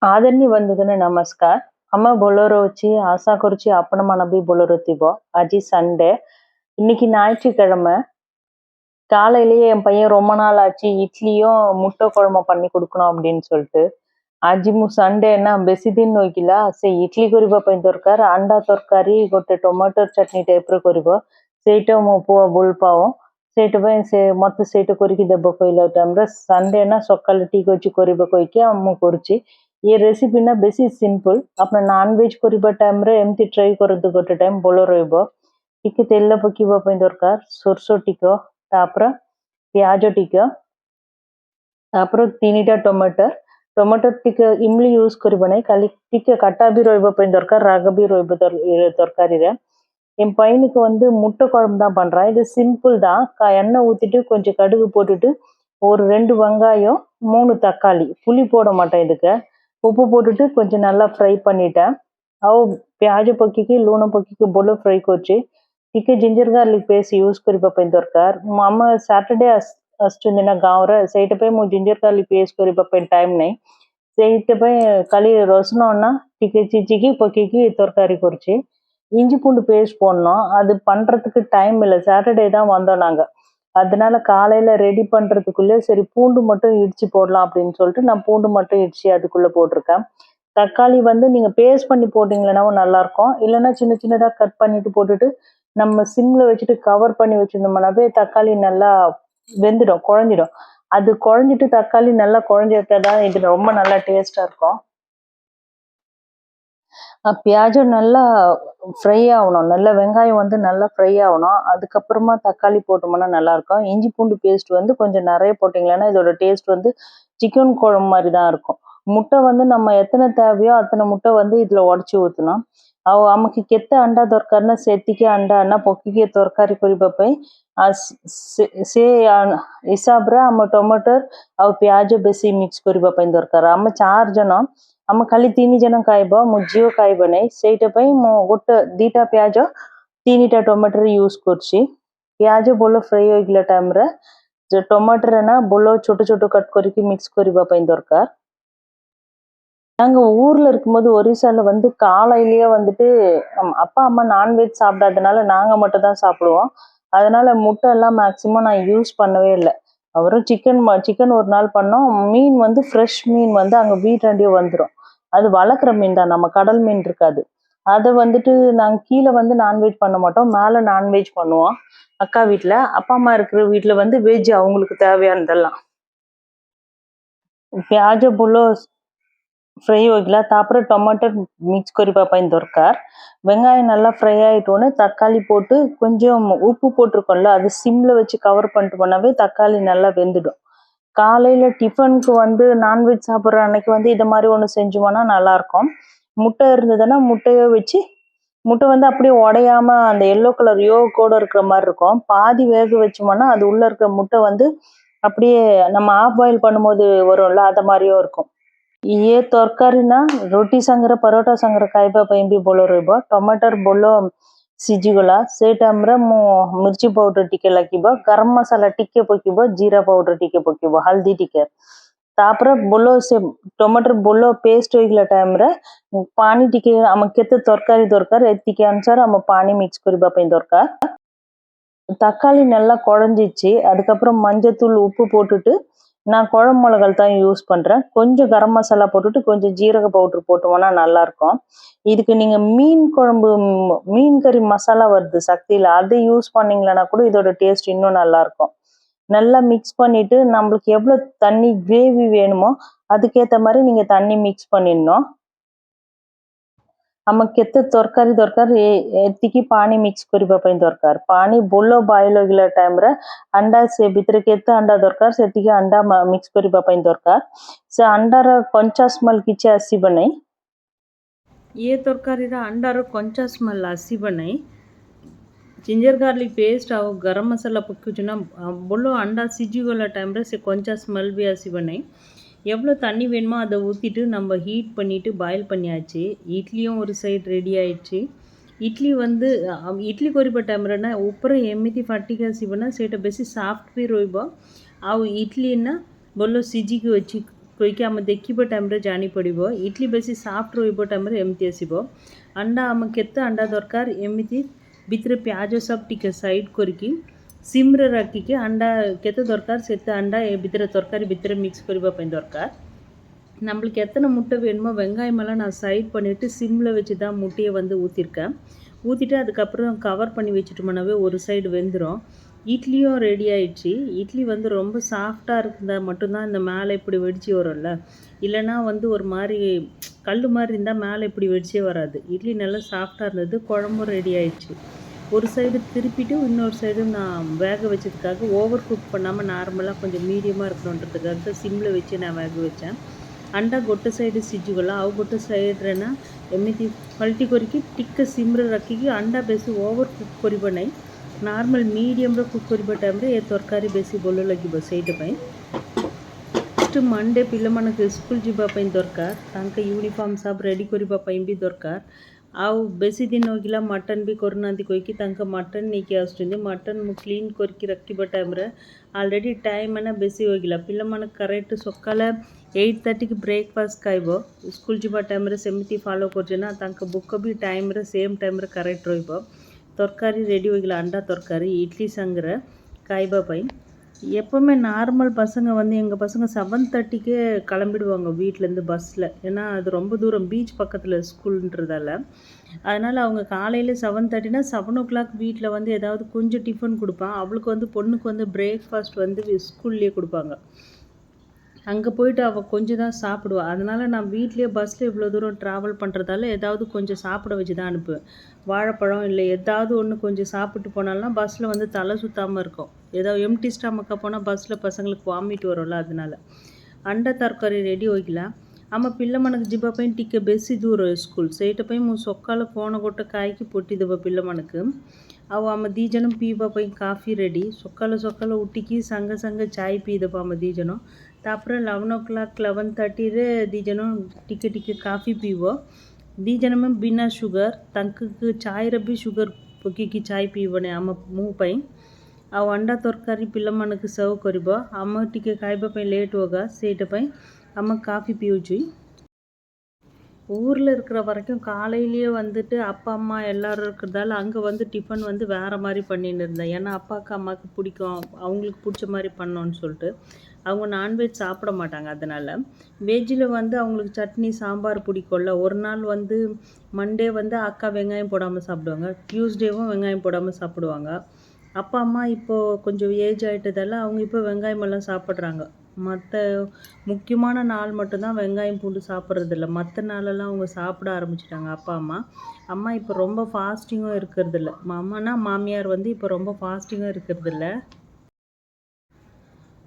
आदरणीय बंधुगण नमस्कार. अम्मा बोलोरोची आशा कुरुची अपनमान भी बोलोरोतिबो. அஜி சண்டே. இன்னைக்கு ஞாயிற்றுக்கிழமை காலையிலேயே என் பையன் ரொம்ப நாள் ஆச்சு இட்லியும் முட்டை குழம்பு பண்ணி கொடுக்கணும் அப்படின்னு சொல்லிட்டு ଆଜି ମୁଁ ସଣ୍ଡେ ନା ବେଶୀ ଦିନ ହୋଇଥିଲା ସେ ଇଟଲି କରିବା ପାଇଁ ଦରକାର ଅଣ୍ଡା ତରକାରୀ ଗୋଟେ ଟମାଟର ଚଟଣି ଟାଇପ୍ର କରିବ ସେଇଟା ମୋ ପୁଅ ଭଲ ପାଉ ସେଇଥିପାଇଁ ସେ ମୋତେ ସେଇଟା କରିକି ଦେବ କହିଲା ଟାଇମ୍ରେ ସଣ୍ଡେ ନା ସକାଳେ ଠିକ୍ ଅଛି କରିବା କହିକି ମୁଁ କରୁଛି ये रेसिपी ना बेसी सिंपल अपना नॉनवेज କରିବା ଟାଇମ୍ରେ ଏମିତି ଟ୍ରାଏ କରନ୍ତୁ ଗୋଟେ ଟାଇମ୍ ଭଲ ରହିବ ଟିକେ ତେଲ ପକେଇବା ପାଇଁ ଦରକାର ସୋରିଷ ଟିକେ ତାପରେ ପିଆଜ ଟିକେ ତାପରେ 3ଟା ଟମାଟର ଟିକେ ଇମଲି ୟୁଜ୍ କରିବ ନାହିଁ ଖାଲି ଟିକେ கட்டா भी ରହିବା ପାଇଁ ଦରକାର ରାଗ ବି ରହିବ தர்காரியில் என் பையனுக்கு வந்து முட்டை குழம்பு தான் பண்ணுறான் இது சிம்பிள் தான் எண்ணெய் ஊற்றிட்டு கொஞ்சம் கடுகு போட்டுட்டு ஒரு 2 வெங்காயம் 3 தக்காளி புளி போட மாட்டேன் இதுக்கு उप्पू पोटू कुछ ना फ्राई पन्नीटे प्याज पक्की लूण पक्की बोलो फ्राई कर जिंजर गार्लिक पेस्ट यूज करने दरकार अम्मा सैटरडे आसुना गाँव रे से मु जिंजर गार्लिक पेस्ट करने टाइम नहीं से खाली रसुन टिके चिचिकी पक्की तरकारी कर इंजी पूண்டு पेस्ट पड़ना अब पண்றதுக்கு टाइम सैटरडे वो ना அதனால காலையில ரெடி பண்றதுக்குள்ளே சரி பூண்டு மட்டும் இடிச்சு போடலாம் அப்படின்னு சொல்லிட்டு நான் பூண்டு மட்டும் இடிச்சு அதுக்குள்ள போட்டிருக்கேன் தக்காளி வந்து நீங்க பேஸ்ட் பண்ணி போட்டீங்கன்னாவும் நல்லா இருக்கும் இல்லைன்னா சின்ன சின்னதா கட் பண்ணிட்டு போட்டுட்டு நம்ம சிம்ல வச்சுட்டு கவர் பண்ணி வச்சிருந்தோம்னாவே தக்காளி நல்லா வெந்துடும் குழஞ்சிடும் அது குழஞ்சிட்டு தக்காளி நல்லா குழஞ்சிட்டாதான் இது ரொம்ப நல்லா டேஸ்டா இருக்கும் பியாஜம் நல்லா ஃப்ரை ஆகணும் நல்லா வெங்காயம் வந்து நல்லா ஃப்ரை ஆகணும் அதுக்கப்புறமா தக்காளி போட்டோம்னா நல்லா இருக்கும் இஞ்சி பூண்டு பேஸ்ட் வந்து கொஞ்சம் நிறைய போட்டிங்களேன்னா இதோட டேஸ்ட் வந்து சிக்கன் குழம்பு மாதிரி தான் இருக்கும் முட்டை வந்து நம்ம எத்தனை தேவையோ அத்தனை முட்டை வந்து இதில் உடச்சி ஊற்றணும் ଆଉ ଆମକୁ କେତେ ଅଣ୍ଡା ଦରକାର ନା ସେତିକି ଅଣ୍ଡା ନା ପକେଇକି ତରକାରୀ କରିବା ପାଇଁ ସେ ହିସାବରେ ଆମ ଟମାଟର ଆଉ ପିଆଜ ବେଶୀ ମିକ୍ସ କରିବା ପାଇଁ ଦରକାର ଆମେ 4 ଜଣ आम खाली 3 जन खाइब मो झील खाइब नहीं से गोटे 2टा प्याज 3टा टमाटर यूज कर प्याज बोलो फ्राई हो टाइम रे टमाटर ना बोलो छोट छोट कट करके मिक्स करने दरकार நாங்கள் ஊரில் இருக்கும்போது ஒரிசாவில் வந்து காலையிலேயே வந்துட்டு அப்பா அம்மா நான்வெஜ் சாப்பிடாதனால நாங்கள் மட்டும் தான் சாப்பிடுவோம் அதனால முட்டை எல்லாம் மேக்சிமம் நான் யூஸ் பண்ணவே இல்லை அவரும் சிக்கன் ஒரு நாள் பண்ணோம் மீன் வந்து ஃப்ரெஷ் மீன் வந்து அங்கே வீட்டாண்டியே வந்துடும் அது வளர்க்குற மீன் தான் நம்ம கடல் மீன் இருக்காது அதை வந்துட்டு நாங்கள் கீழே வந்து நான்வெஜ் பண்ண மாட்டோம் மேலே நான்வெஜ் பண்ணுவோம் அக்கா வீட்டில் அப்பா அம்மா இருக்கிற வீட்டில் வந்து வெஜ் அவங்களுக்கு தேவையானதெல்லாம் प्याज बोलो फ्राई होगा तापर टमाटर मिक्स करने दरकार வெங்காயம் நல்லா ஃப்ரை ஆகிட்டோன்னே தக்காளி போட்டு கொஞ்சம் உப்பு போட்டிருக்கோம்ல அது சிம்மில் வச்சு கவர் பண்ணிட்டு போனாவே தக்காளி நல்லா வெந்துடும் காலையில் டிஃபனுக்கு வந்து நான்வெஜ் சாப்பிட்ற அன்னைக்கு வந்து இதை மாதிரி ஒன்று செஞ்சோம்னா நல்லாயிருக்கும் முட்டை இருந்ததுன்னா முட்டையை வச்சு முட்டை வந்து அப்படியே உடையாம அந்த எல்லோ கலர் யோகோட இருக்கிற மாதிரி இருக்கும் பாதி வேக வச்சோம்னா அது உள்ளே இருக்கிற முட்டை வந்து அப்படியே நம்ம ஆஃப் பாயில் பண்ணும்போது வரும்ல அது மாதிரியும் இருக்கும் ये तरकारी ना रोटी संगे परोटा संगे खाइबा भी भल रहा टमाटर बोल सीझीगला से टाइम मु मिर्ची पाउडर टिके लगे गरम मसाला टिके पकब जीरा पाउडर टिके पकब हल्दी टिके तापर बोल से टमाटर बोल पेस्ट होगा टाइम पानी टिके आम केते तरकारी दरकार एतिके अनुसार आम पानी मिक्स करने दरकार தக்காளி நல்லா குழஞ்சிச்சு அதுக்கப்புறம் மஞ்சத்தூள் உப்பு போட்டுட்டு நான் குழம்பு மிளகாய் தான் யூஸ் பண்ணுறேன் கொஞ்சம் கரம் மசாலா போட்டுட்டு கொஞ்சம் ஜீரக பவுடர் போட்டோம்னா நல்லாயிருக்கும் இதுக்கு நீங்கள் மீன் குழம்பு மீன் கறி மசாலா வருது சக்தியில் அதை யூஸ் பண்ணிங்களன்னா கூட இதோட டேஸ்ட் இன்னும் நல்லாயிருக்கும் நல்லா மிக்ஸ் பண்ணிவிட்டு நம்மளுக்கு எவ்வளோ தண்ணி கிரேவி வேணுமோ அதுக்கேற்ற மாதிரி நீங்கள் தண்ணி மிக்ஸ் பண்ணிடணும் आम केते तरकारी दरकार एतिकी पानी मिक्स करने दरकार पानी बोलो बॉइल होगा टाइम अंडा से भितर केते अंडा दरकार से अंडा मिक्स करने दरकार से अंडार कंचा स्मेल किसी आसब नहीं ये तरकारी अंडार कंचा स्मेल आसब नहीं जिंजर गार्लिक पेस्ट आ गरम मसाला पकना बोलो अंडा सीझीगला टाइम से कंचा स्मेल भी आसब नहीं எவ்வளோ தண்ணி வேணுமோ அதை ஊற்றிட்டு நம்ம ஹீட் பண்ணிவிட்டு பாயில் பண்ணியாச்சு இட்லியும் ஒரு சைடு ரெடி ஆயிடுச்சு इडली வந்து इडली କରିବା ଟାଇମ୍ରେ ନା ଉପରେ ଏମିତି ଫାଟିକି ଆସିବ ନା ସେଇଟା ବେଶୀ ସଫ୍ଟ ବି ରହିବ ଆଉ ଇଡଲି ନା ଭଲ ସିଝିକି ଅଛି କହିକି ଆମେ ଦେଖିବା ଟାଇମ୍ରେ ଜାଣିପଡ଼ିବ। ଇଡ଼ଲି ବେଶୀ ସଫ୍ଟ ରହିବ ଟାଇମ୍ରେ ଏମିତି ଆସିବ। ଅଣ୍ଡା ଆମେ କେତେ ଅଣ୍ଡା ଦରକାର ଏମିତି ଭିତରେ ପିଆଜ ସବୁ ଟିକେ ସାଇଡ଼୍ କରିକି ସିମ୍ରେ ରଖିକି ଅଣ୍ଡା କେତେ ଦରକାର ସେତେ ଅଣ୍ଡା ଏ ଭିତରେ ତରକାରୀ ଭିତରେ மிக்ஸ் କରିବା ପାଇଁ ଦରକାର। நம்மளுக்கு எத்தனை முட்டை வேணுமோ வெங்காயமெல்லாம் நான் சைட் பண்ணிவிட்டு சிம்மில் வச்சு தான் முட்டையை வந்து ஊற்றிருக்கேன். ஊற்றிட்டு அதுக்கப்புறம் கவர் பண்ணி வச்சுட்டோம்னாவே ஒரு சைடு வெந்துடும். இட்லியும் ரெடி ஆயிடுச்சு. இட்லி வந்து ரொம்ப சாஃப்டாக இருந்தால் மட்டும்தான் இந்த மேலே இப்படி வெடிச்சு வரும்ல, இல்லைனா வந்து ஒரு மாதிரி கல் மாதிரி இருந்தால் மேலே இப்படி வெடிச்சே வராது. இட்லி நல்லா சாஃப்டாக இருந்தது. குழம்பும் ரெடி ஆயிடுச்சு. ஒரு சைடு திருப்பிட்டு இன்னொரு சைடு நான் வேக வச்சதுக்காக ஓவர் குக் பண்ணாமல் நார்மலாக கொஞ்சம் மீடியமாக இருக்கணுன்றதுக்காக சிம்மில் வச்சு நான் வேக வச்சேன். अंडा गोटे साइड सिझीगला आउ गोटे सैड्रे ना एमती पलटी करके टिके सिम्रे रखिकी अंडा बेसी ओवर कुक करबा नहीं, नॉर्मल मीडियम रे कुक करबा टाइम रे ए तरकारी बेसी भल लगिबो सेइटा पई। नेक्स्ट मंडे पिला मनके स्कूल जीवा पई दरकार, तांके यूनिफॉर्म सब रेडी करबा पई भी दरकार। आउ बेसी दिन होगिला मटन भी करनांती कोइकी तांका मटन नेकी आसुचंदी। मटन मु क्लीन करके रखिबा टाइम रे ऑलरेडी टाइम ना बेसी होगिला। पिला मन करेक्ट सकाले 8:30 की ब्रेकफास्ट खाइबो। स्कूल जीवा टाइम रे सेमती फॉलो करजेना तांका बुक भी टाइम रे सेम टाइम रे करेक्ट रहिबो। तरकारी रेडी होगिला अंडा तरकारी इडली संगरे खाइबा पई। எப்போவுமே நார்மல் பசங்க வந்து எங்கள் பசங்க 7:30க்கே கிளம்பிடுவாங்க வீட்டிலேருந்து பஸ்ஸில். ஏன்னா அது ரொம்ப தூரம், பீச் பக்கத்தில் ஸ்கூல்ன்றதால. அதனால் அவங்க காலையில் 7:30னா 7 o'clock வீட்டில் வந்து ஏதாவது கொஞ்சம் டிஃபன் கொடுப்பேன். அவளுக்கு வந்து பொண்ணுக்கு வந்து பிரேக்ஃபாஸ்ட் வந்து ஸ்கூல்லேயே கொடுப்பாங்க. அங்கே போயிட்டு அவள் கொஞ்சம் தான் சாப்பிடுவா. அதனால் நான் வீட்லேயே பஸ்ஸில் இவ்வளோ தூரம் ட்ராவல் பண்ணுறதால ஏதாவது கொஞ்சம் சாப்பிட வச்சு தான் அனுப்புவேன். வாழைப்பழம் இல்லை ஏதாவது ஒன்று கொஞ்சம் சாப்பிட்டு போனாலும் பஸ்ஸில் வந்து தலை சுத்தாமல் இருக்கும். ஏதாவது எம்டி ஸ்டமக்காக போனால் பஸ்ஸில் பசங்களுக்கு வாமிட் வரும்ல, அதனால अंडा तरकारी रेडी होगिला। आम पिला मनक जीवा पे टिके बेसी दूर स्कूल सेटा पे मु सकाल फोन गोटे खाई पोटीदेव पिला मनक आम दी जन पीवा पे काफ़ी रेडी। सकाल सकाल उठिकी संगे संगे चाय पीदेव आम दी जन। तापर 11 o'clock 11:30 रे दी जन टिके टिके काफ़ी पीव। दी जन में बिना शुगर तंक चाय रे भी शुगर पकी चाय पीवने आम मुँह पे। आ अंडा तरकारी पिला मनक सर्व कर आम टिके खाइबा लेट होगा सेटा आम काफ़ी पीवची। ஊரில் இருக்கிற வரைக்கும் காலையிலேயே வந்துட்டு அப்பா அம்மா எல்லோரும் இருக்கிறதால அங்கே வந்து டிஃபன் வந்து வேறு மாதிரி பண்ணின்னு இருந்தேன். ஏன்னா அப்பாவுக்கு அம்மாவுக்கு பிடிக்கும், அவங்களுக்கு பிடிச்ச மாதிரி பண்ணோன்னு சொல்லிட்டு. அவங்க நான்வெஜ் சாப்பிட மாட்டாங்க. அதனால் வெஜ்ஜில் வந்து அவங்களுக்கு சட்னி சாம்பார் பிடிக்கும்ல. ஒரு நாள் வந்து மண்டே வந்து அக்கா வெங்காயம் போடாமல் சாப்பிடுவாங்க, டியூஸ்டேவும் வெங்காயம் போடாமல் சாப்பிடுவாங்க. அப்பா அம்மா இப்போது கொஞ்சம் ஏஜ் ஆகிட்டதால அவங்க இப்போ வெங்காயமெல்லாம் சாப்பிட்றாங்க. மற்ற முக்கியமான நாள் மட்டும்தான் வெங்காயம் பூண்டு சாப்பிட்றதில்ல. மற்ற நாளெல்லாம் அவங்க சாப்பிட ஆரம்பிச்சிட்டாங்க அப்பா அம்மா. அம்மா இப்போ ரொம்ப ஃபாஸ்டிங்கும் இருக்கிறதில்ல. அம்மானா மாமியார் வந்து இப்போ ரொம்ப ஃபாஸ்டிங்கும் இருக்கிறதில்ல।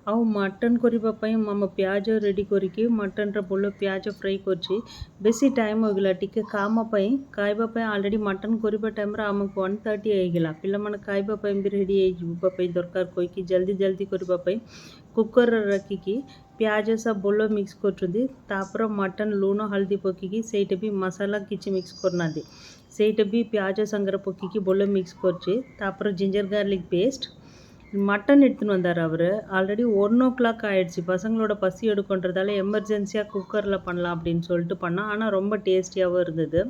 ଆଉ ମଟନ୍ କରିବା ପାଇଁ ଆମ ପିଆଜ ରେଡ଼ି କରିକି ମଟନ୍ର ଭଲ ପିଆଜ ଫ୍ରାଏ କରିଛି। ବେଶୀ ଟାଇମ୍ ହୋଇଗଲା ଟିକେ କାମ ପାଇଁ। ଖାଇବା ପାଇଁ ଅଲରେଡ଼ି ମଟନ୍ କରିବା ଟାଇମ୍ରେ ଆମକୁ 1:30 ହେଇଗଲା। ପିଲାମାନେ ଖାଇବା ପାଇଁ ବି ରେଡ଼ି ହେଇଯିବା ପାଇଁ ଦରକାର କହିକି ଜଲ୍ଦି ଜଲ୍ଦି କରିବା ପାଇଁ କୁକର୍ରେ ରଖିକି ପିଆଜ ସବୁ ଭଲ ମିକ୍ସ କରୁଛନ୍ତି। ତାପରେ ମଟନ୍ ଲୁଣ ହଳଦୀ ପକାଇକି ସେଇଟା ବି ମସଲା କିଛି ମିକ୍ସ କରୁନାହାନ୍ତି, ସେଇଟା ବି ପିଆଜ ସାଙ୍ଗରେ ପକାଇକି ଭଲ ମିକ୍ସ କରୁଛି। ତାପରେ ଜିଞ୍ଜର ଗାର୍ଲିକ୍ பேஸ்ட் மட்டன் எடுத்துன்னு வந்தார் அவர்। ஆல்ரெடி 1 o'clock ஆகிடுச்சு, பசங்களோட பசி எடுக்குன்றதால எமர்ஜென்சியாக குக்கரில் பண்ணலாம் அப்படின்னு சொல்லிட்டு பண்ணோம்। ஆனால் ரொம்ப டேஸ்டியாகவும் இருந்தது।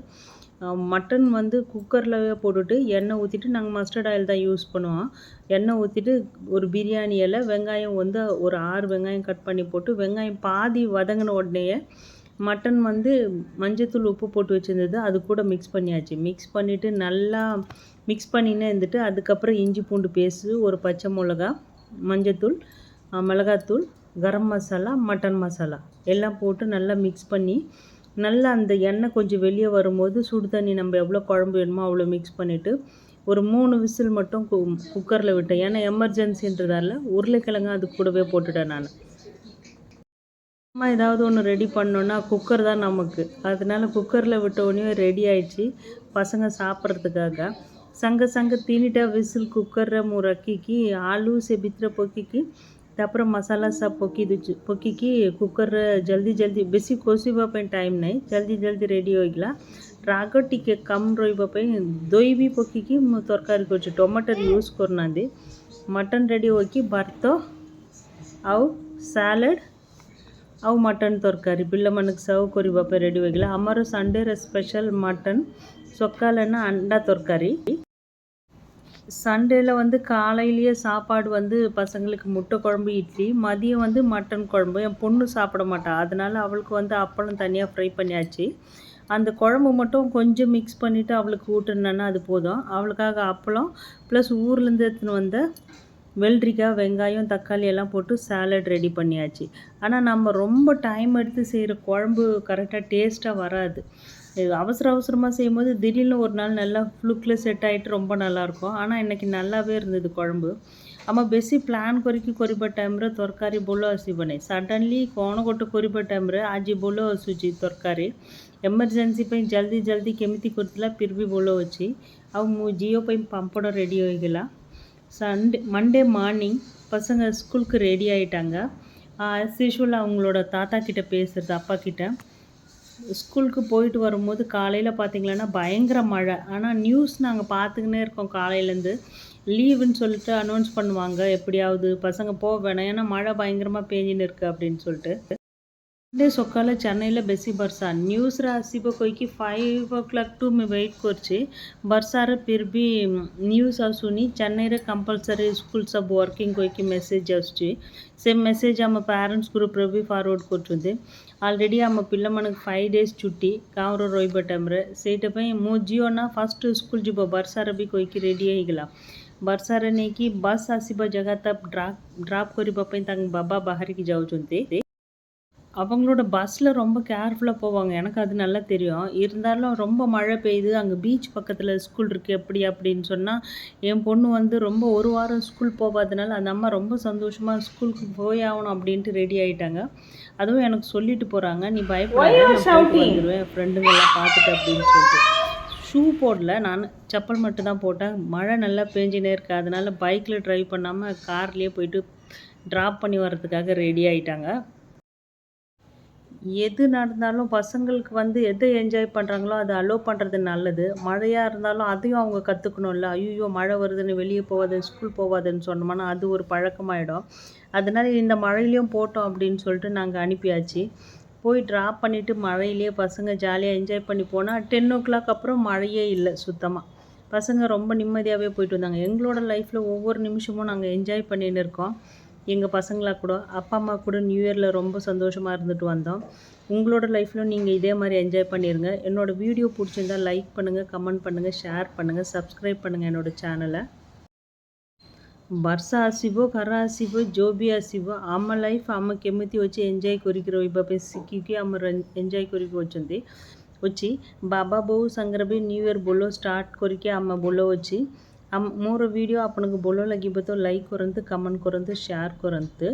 மட்டன் வந்து குக்கரில் போட்டுட்டு எண்ணெய் ஊற்றிட்டு, நாங்கள் மஸ்டர்ட் ஆயில் தான் யூஸ் பண்ணுவோம்। எண்ணெய் ஊற்றிட்டு ஒரு பிரியாணி இலை வெங்காயம் வந்து ஒரு 6 வெங்காயம் கட் பண்ணி போட்டு வெங்காயம் பாதி வதங்கின உடனேயே மட்டன் வந்து மஞ்சத்தூள் உப்பு போட்டு வச்சுருந்தது அது கூட மிக்ஸ் பண்ணியாச்சு। மிக்ஸ் பண்ணிவிட்டு நல்லா மிக்ஸ் பண்ணினே இருந்துட்டு அதுக்கப்புறம் இஞ்சி பூண்டு பேஸ்ட்டு, ஒரு பச்சை மிளகா, மஞ்சத்தூள், மிளகாத்தூள், கரம் மசாலா, மட்டன் மசாலா எல்லாம் போட்டு நல்லா மிக்ஸ் பண்ணி நல்லா அந்த எண்ணெய் கொஞ்சம் வெளியே வரும்போது சுடு தண்ணி நம்ம எவ்வளோ குழம்பு வேணுமோ அவ்வளோ மிக்ஸ் பண்ணிவிட்டு ஒரு 3 விசில் மட்டும் குக்கரில் விட்டேன்। ஏன்னா எமர்ஜென்சின்றதால உருளைக்கிழங்கு அது கூடவே போட்டுட்டேன் நான்। அம்மா ஏதாவது ஒன்று ரெடி பண்ணோன்னா குக்கர் தான் நமக்கு, அதனால குக்கரில் விட்ட உடனே ரெடி ஆயிடுச்சு பசங்க சாப்பிட்றதுக்காக। संग संग 3टा विसिल कुकर मु रखिकी आलू से भितर पकिकी तापर मसाला सब पकिकी कुकर जल्दी जल्दी बेसी कोसीबा पे टाइम नहीं, जल्दी जल्दी रेडी होइगला। राग टिके कम रहिबा पे दही भी पकिकी मु तरकारी करछि, टमाटर यूज करनांदी। मटन रेडी होकी भर्त आउ सैलड ଆଉ ମଟନ୍ ତରକାରୀ ପିଲାମାନଙ୍କୁ ସର୍ଭ କରିବା ପାଇଁ ରେଡ଼ି ହୋଇଗଲା। ଆମର ସଣ୍ଡେରେ ସ୍ପେଶାଲ୍ ମଟନ୍, ସକାଳena அண்டா ତରକାରୀ। சண்டேல வந்து காலையிலேயே சாப்பாடு வந்து பசங்களுக்கு முட்டை குழம்பு, இட்லி. மதியம் வந்து மட்டன் குழம்பு. என் பொண்ணு சாப்பிட மாட்டா. அதனால அவளுக்கு வந்து அப்பளம் தனியாக ஃப்ரை பண்ணியாச்சு. அந்த குழம்பு மட்டும் கொஞ்சம் மிக்ஸ் பண்ணிவிட்டு அவளுக்கு ஊட்டுனேன்னா அது போதும். அவளுக்காக அப்பளம் ப்ளஸ் ஊர்லேருந்து எடுத்துன்னு வந்த வெள்ளரிக்காய், வெங்காயம், தக்காளி எல்லாம் போட்டு சாலட் ரெடி பண்ணியாச்சு. ஆனால் நம்ம ரொம்ப டைம் எடுத்து செய்கிற குழம்பு கரெக்டாக டேஸ்ட்டாக வராது. அவசர அவசரமாக செய்யும்போது திடீர்னு ஒரு நாள் நல்லா ஃப்ளூக்கில் செட் ஆகிட்டு ரொம்ப நல்லாயிருக்கும். ஆனால் இன்றைக்கி நல்லாவே இருந்தது குழம்பு। ଆମେ ବେଶୀ ପ୍ଲାନ୍ କରିକି କରିବା ଟାଇମ୍ରେ ତରକାରୀ ଭଲ ଆସିବନି। ସଡନ୍ଲି କ'ଣ ଗୋଟେ କରିବା ଟାଇମ୍ରେ ଆଜି ଭଲ ଆସୁଛି ତରକାରୀ। ଏମର୍ଜେନ୍ସି ପାଇଁ ଜଲ୍ଦି ଜଲ୍ଦି କେମିତି କରିଥିଲା ଫିର୍ ବି ଭଲ ଅଛି। ଆଉ ମୋ ଝିଅ ପାଇଁ ପାମ୍ପଡ଼ ରେଡ଼ି ହୋଇଗଲା। மண்டே மார்னிங் பசங்க ஸ்கூலுக்கு ரெடி ஆகிட்டாங்க। ஆஸ் யூஷுவல் அவங்களோட தாத்தா கிட்ட பேசுகிறது, அப்பா கிட்ட। ஸ்கூலுக்கு போயிட்டு வரும்போது காலையில் பார்த்திங்களன்னா பயங்கர மழை। ஆனால் நியூஸ் நாங்கள் பார்த்துக்கினே இருக்கோம் காலையிலேருந்து। லீவுன்னு சொல்லிட்டு அனௌன்ஸ் பண்ணுவாங்க, எப்படியாவது பசங்க போக வேணாம் ஏன்னா மழை பயங்கரமாக பெஞ்சின்னு இருக்குது அப்படின்னு சொல்லிட்டு। ସଣ୍ଡେ ସକାଳେ ଚେନ୍ନାଇରେ ବେଶୀ ବର୍ଷା। ନ୍ୟୁଜ୍ରେ ଆସିବ କହିକି 5 o'clock ଟୁ ମୁଁ ୱେଟ୍ କରିଛି। ବର୍ଷାରେ ଫିର୍ ବି ନ୍ୟୁଜ୍ ଆସୁନି। ଚେନ୍ନାଇରେ କମ୍ପଲସରି ସ୍କୁଲ୍ ସବୁ ୱାର୍କିଂ କହିକି ମେସେଜ୍ ଆସୁଛି। ସେ ମେସେଜ୍ ଆମ ପ୍ୟାରେଣ୍ଟସ୍ ଗ୍ରୁପ୍ରେ ବି ଫରୱାର୍ଡ଼ କରୁଛନ୍ତି। ଅଲରେଡ଼ି ଆମ ପିଲାମାନଙ୍କୁ 5 days ଛୁଟି ଗାଁରେ ରହିବା ଟାଇମ୍ରେ। ସେଇଟା ପାଇଁ ମୋ ଝିଅ ନା ଫାଷ୍ଟ ସ୍କୁଲ୍ ଯିବ ବର୍ଷାରେ ବି କହିକି ରେଡ଼ି ହେଇଗଲା। ବର୍ଷାରେ ନେଇକି ବସ୍ ଆସିବା ଜାଗା ତା ଡ୍ରପ୍ କରିବା ପାଇଁ ତାଙ୍କ ବାବା ବାହାରିକି ଯାଉଛନ୍ତି। அவங்களோட பஸ்ஸில் ரொம்ப கேர்ஃபுல்லாக போவாங்க, எனக்கு அது நல்லா தெரியும்। இருந்தாலும் ரொம்ப மழை பெய்யுது, அங்கே பீச் பக்கத்தில் ஸ்கூல் இருக்குது எப்படி அப்படின்னு சொன்னால் என் பொண்ணு வந்து ரொம்ப ஒரு வாரம் ஸ்கூல் போகாதனால அந்த அம்மா ரொம்ப சந்தோஷமாக ஸ்கூலுக்கு போய் ஆகணும் அப்படின்ட்டு ரெடி ஆகிட்டாங்க। அதுவும் எனக்கு சொல்லிட்டு போகிறாங்க, நீ பயப்படாத நான் போயிட்டு வந்துடுவேன் ஃப்ரெண்டுங்கெல்லாம் பார்த்துட்டு அப்படின்னு சொல்லிட்டு। ஷூ போடல, நான் செப்பல் மட்டும் தான் போட்டேன்। மழை நல்லா பெஞ்சினே இருக்குது, அதனால் பைக்கில் ட்ரைவ் பண்ணாமல் கார்லேயே போயிட்டு ட்ராப் பண்ணி வர்றதுக்காக ரெடி ஆகிட்டாங்க। எது நடந்தாலும் பசங்களுக்கு வந்து எதை என்ஜாய் பண்ணுறாங்களோ அதை அலோவ் பண்ணுறது நல்லது। மழையாக இருந்தாலும் அதையும் அவங்க கற்றுக்கணும்ல। ஐயோ மழை வருதுன்னு வெளியே போகாது, ஸ்கூல் போகாதுன்னு சொன்னோம்னா அது ஒரு பழக்கமாயிடும்। அதனால் இந்த மழையிலையும் போட்டோம் அப்படின்னு சொல்லிட்டு நாங்கள் அனுப்பியாச்சு। போய் ட்ராப் பண்ணிவிட்டு மழையிலேயே பசங்க ஜாலியாக என்ஜாய் பண்ணி போனால் 10 o'clock அப்புறம் மழையே இல்லை சுத்தமாக। பசங்க ரொம்ப நிம்மதியாகவே போயிட்டு வந்தாங்க। எங்களோட லைஃப்பில் ஒவ்வொரு நிமிஷமும் நாங்கள் என்ஜாய் பண்ணின்னு இருக்கோம்। எங்கள் பசங்களா கூட அப்பா அம்மா கூட நியூ இயரில் ரொம்ப சந்தோஷமாக இருந்துட்டு வந்தோம்। உங்களோட லைஃப்பில் நீங்கள் இதே மாதிரி என்ஜாய் பண்ணிடுங்க। என்னோடய வீடியோ பிடிச்சிருந்தால் லைக் பண்ணுங்கள், கமெண்ட் பண்ணுங்கள், ஷேர் பண்ணுங்கள், சப்ஸ்கிரைப் பண்ணுங்கள் என்னோடய சேனலை। ବର୍ଷା ଆସିବ, ଖରା ଆସିବ, ଯେଉଁ ବି ଆସିବ ଆମ ଲାଇଫ୍ ଆମେ କେମିତି ଅଛି ଏନ୍ଜୟ କରିକି ରହିବା ପାଇଁ ଶିଖିକି ଆମର ଏନ୍ଜୟ କରିକି ଅଛି। ବାବା ବୋଉ ସାଙ୍ଗରେ ବି ନ୍ୟୁ ଇୟର୍ ବୋଲ ଷ୍ଟାର୍ଟ କରିକି ଆମେ ବୋଲ ଅଛି। ମୋର ଭିଡ଼ିଓ ଆପଣଙ୍କୁ ଭଲ ଲାଗିବ ତ ଲାଇକ୍ କରନ୍ତୁ, କମେଣ୍ଟ କରନ୍ତୁ, ସେୟାର କରନ୍ତୁ।